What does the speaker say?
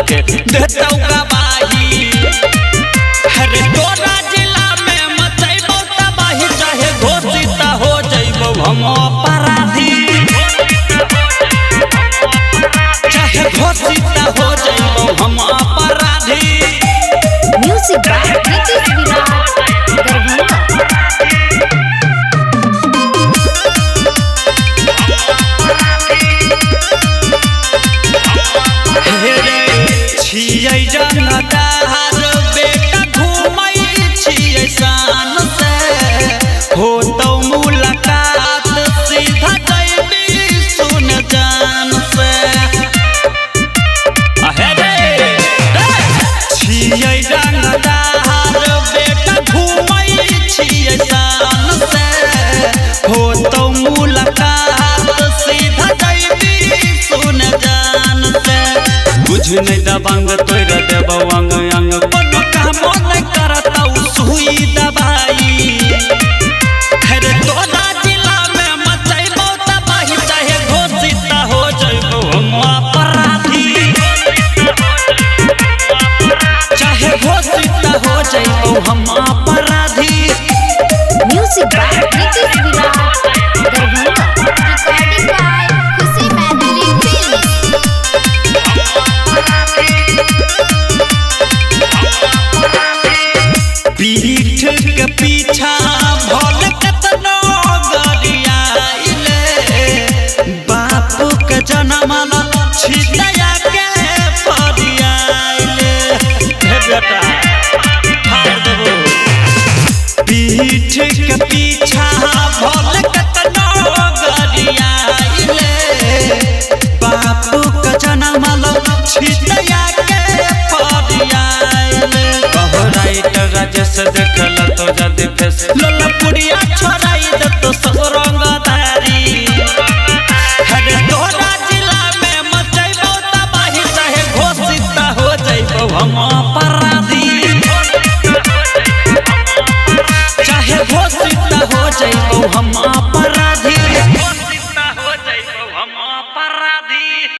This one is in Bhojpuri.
के देतौ गवाही। अरे तोरा जिला में मचैबौ तबाही, चाहे घोषित हो जइबौ हम अपराधी, चाहे घोषित हो जइबौ हम अपराधी। Music by Nitish Virat Darbhanga. छियै जनदार बेटा घूमै छियै शान से, होतौ मुलाकात सीधा जइबी सुन जान से। छियै जनदार बेटा घूमै छियै शान से, होतौ मुलाकात सीधा जइबी सुन जान से। बुझ नहीं दबंग तोड़ देबौ अंग अंग, कोनो कामो नहीं करतौ सुई दबाई। अरे तोरा जिला में मचैबौ तबाही, चाहे घोषित हो जइबौ हम अपराधी, चाहे घोषित हो जइबौ हम अपराधी। Music by Nitish Virat Darbhanga. Recording by Khushi Maithili films. पीठ के पीछा भल केतनो गरियाइले, बापू के जनमल छिटया के फरियाइले। हे बेटा फाड़ देबो। पीठ के पीछा भल केतनो गरियाइले, बापू के जनमल छिटया के फरियाइले। राइटर राजेश देखल तो जद फेस लोलपुड़िया छोड़ाई दे तो सब रंगदारी। अरे तोरा जिला में मचैबौ तबाही, चाहे घोषित हो जइबौ हम अपराधी, चाहे घोषित हो जइबौ हम